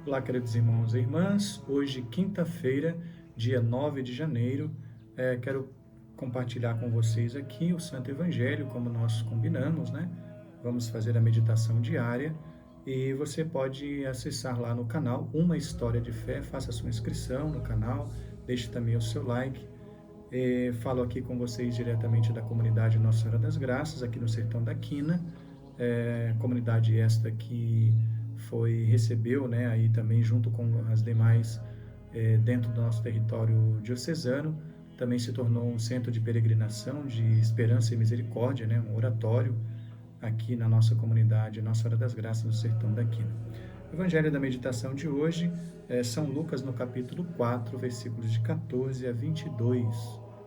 Olá, queridos irmãos e irmãs. Hoje, quinta-feira, dia 9 de janeiro, quero compartilhar com vocês aqui o Santo Evangelho, como nós combinamos, né? Vamos fazer a meditação diária e você pode acessar lá no canal Uma História de Fé, faça a sua inscrição no canal, deixe também o seu like. Falo aqui com vocês diretamente da comunidade Nossa Senhora das Graças, aqui no Sertão da Quina, comunidade esta que recebeu, né, aí também junto com as demais dentro do nosso território diocesano, também se tornou um centro de peregrinação de esperança e misericórdia, né, um oratório aqui na nossa comunidade Nossa Senhora das Graças no Sertão da Quina. O Evangelho da meditação de hoje é São Lucas no capítulo 4, versículos de 14 a 22.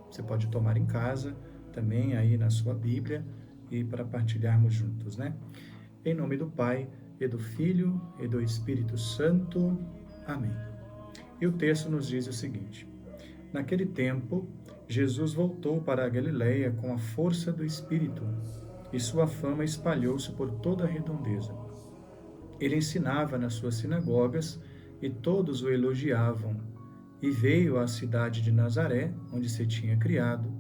Você pode tomar em casa também aí na sua Bíblia e para partilharmos juntos, né? Em nome do Pai, e do Filho, e do Espírito Santo. Amém. E o texto nos diz o seguinte: Naquele tempo, Jesus voltou para a Galileia com a força do Espírito, e sua fama espalhou-se por toda a redondeza. Ele ensinava nas suas sinagogas, e todos o elogiavam, e veio à cidade de Nazaré, onde se tinha criado.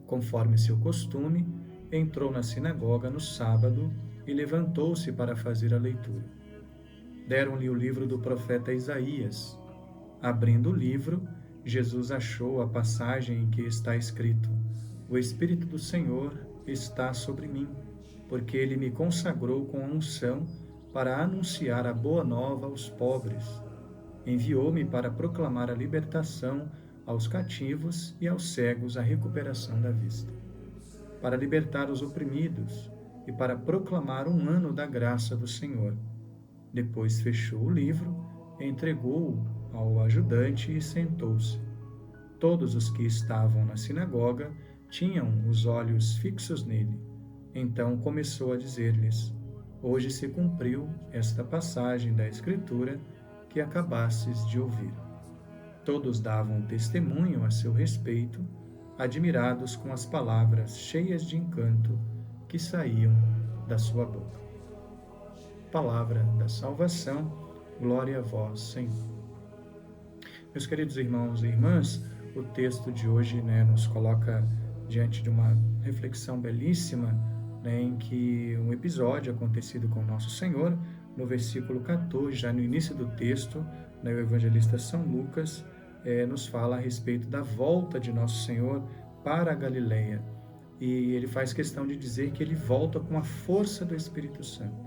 Conforme seu costume, entrou na sinagoga no sábado e levantou-se para fazer a leitura. Deram-lhe o livro do profeta Isaías. Abrindo o livro, Jesus achou a passagem em que está escrito: O Espírito do Senhor está sobre mim, porque ele me consagrou com a unção para anunciar a boa nova aos pobres. Enviou-me para proclamar a libertação aos cativos e aos cegos a recuperação da vista, para libertar os oprimidos e para proclamar um ano da graça do Senhor. Depois fechou o livro, entregou-o ao ajudante e sentou-se. Todos os que estavam na sinagoga tinham os olhos fixos nele. Então começou a dizer-lhes: Hoje se cumpriu esta passagem da Escritura que acabastes de ouvir. Todos davam testemunho a seu respeito, admirados com as palavras cheias de encanto que saíam da sua boca. Palavra da salvação, glória a vós, Senhor. Meus queridos irmãos e irmãs, o texto de hoje, nos coloca diante de uma reflexão belíssima, em que um episódio acontecido com Nosso Senhor, no versículo 14, já no início do texto, o evangelista São Lucas nos fala a respeito da volta de Nosso Senhor para a Galileia. E ele faz questão de dizer que ele volta com a força do Espírito Santo.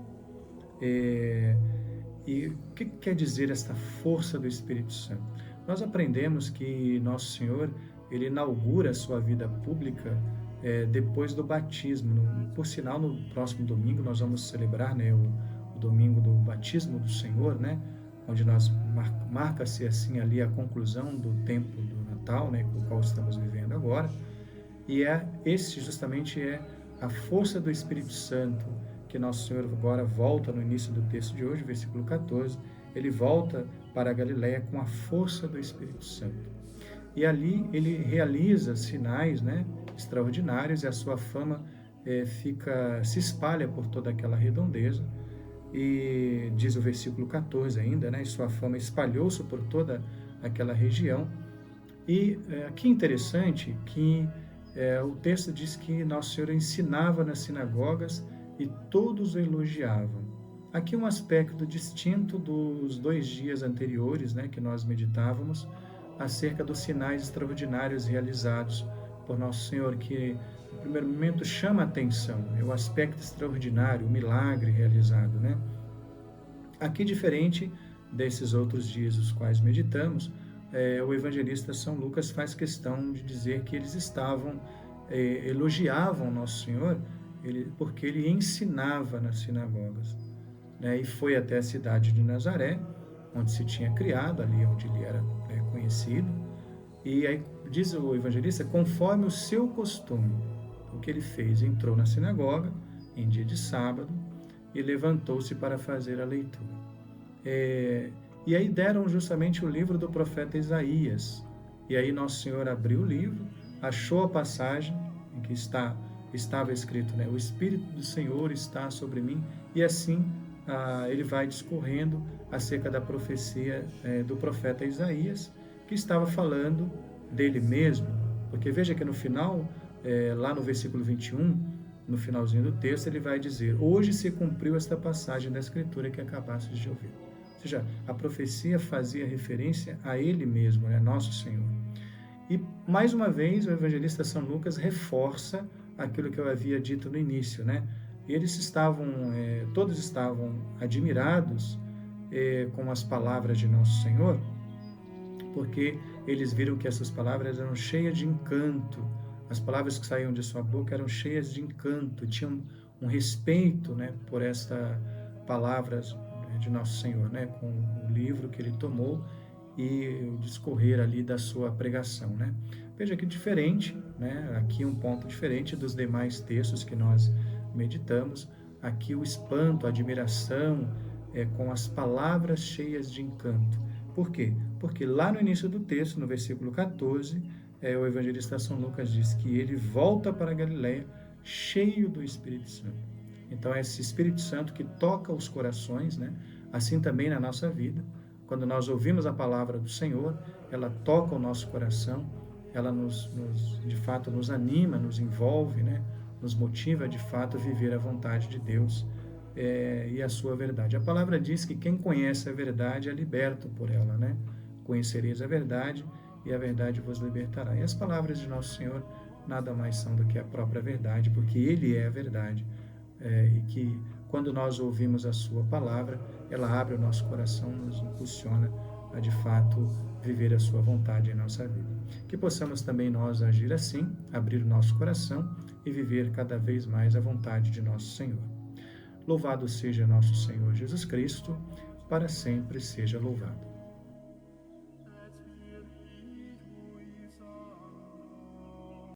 E o que quer dizer esta força do Espírito Santo? Nós aprendemos que Nosso Senhor, ele inaugura a sua vida pública depois do batismo. Por sinal, no próximo domingo nós vamos celebrar o domingo do batismo do Senhor, onde nós marca-se assim ali a conclusão do tempo do Natal, com o qual estamos vivendo agora. E esse justamente é a força do Espírito Santo, que Nosso Senhor agora volta no início do texto de hoje, versículo 14, ele volta para a Galileia com a força do Espírito Santo. E ali ele realiza sinais extraordinários, e a sua fama se espalha por toda aquela redondeza. E diz o versículo 14 ainda, e sua fama espalhou-se por toda aquela região. E aqui interessante que o texto diz que Nosso Senhor ensinava nas sinagogas e todos o elogiavam. Aqui um aspecto distinto dos 2 dias anteriores, que nós meditávamos, acerca dos sinais extraordinários realizados por Nosso Senhor, que no primeiro momento chama a atenção, é o aspecto extraordinário, o milagre realizado. Aqui, diferente desses outros dias os quais meditamos, o evangelista São Lucas faz questão de dizer que eles elogiavam Nosso Senhor, porque ele ensinava nas sinagogas. E foi até a cidade de Nazaré, onde se tinha criado, ali onde ele era conhecido. E aí diz o evangelista, conforme o seu costume, o que ele fez, entrou na sinagoga em dia de sábado e levantou-se para fazer a leitura. E aí deram justamente o livro do profeta Isaías. E aí Nosso Senhor abriu o livro, achou a passagem em que estava escrito, o Espírito do Senhor está sobre mim, e assim ele vai discorrendo acerca da profecia do profeta Isaías, que estava falando dele mesmo. Porque veja que no final, lá no versículo 21, no finalzinho do texto, ele vai dizer: hoje se cumpriu esta passagem da Escritura que acabastes de ouvir. Ou seja, a profecia fazia referência a ele mesmo, nosso Senhor. E, mais uma vez, o evangelista São Lucas reforça aquilo que eu havia dito no início, Eles estavam, todos estavam admirados com as palavras de nosso Senhor, porque eles viram que essas palavras eram cheias de encanto. As palavras que saíam de sua boca eram cheias de encanto, tinham um respeito, por estas palavras de nosso Senhor, com o livro que ele tomou e o discorrer ali da sua pregação, Veja que diferente, aqui um ponto diferente dos demais textos que nós meditamos, aqui o espanto, a admiração com as palavras cheias de encanto. Por quê? Porque lá no início do texto, no versículo 14, o evangelista São Lucas diz que ele volta para a Galileia cheio do Espírito Santo. Então, é esse Espírito Santo que toca os corações, assim também na nossa vida. Quando nós ouvimos a palavra do Senhor, ela toca o nosso coração, ela de fato nos anima, nos envolve, nos motiva de fato a viver a vontade de Deus e a sua verdade. A palavra diz que quem conhece a verdade é liberto por ela, Conhecereis a verdade e a verdade vos libertará. E as palavras de nosso Senhor nada mais são do que a própria verdade, porque Ele é a verdade. E que quando nós ouvimos a sua palavra, ela abre o nosso coração, nos impulsiona a de fato viver a sua vontade em nossa vida. Que possamos também nós agir assim, abrir o nosso coração e viver cada vez mais a vontade de nosso Senhor. Louvado seja nosso Senhor Jesus Cristo, para sempre seja louvado.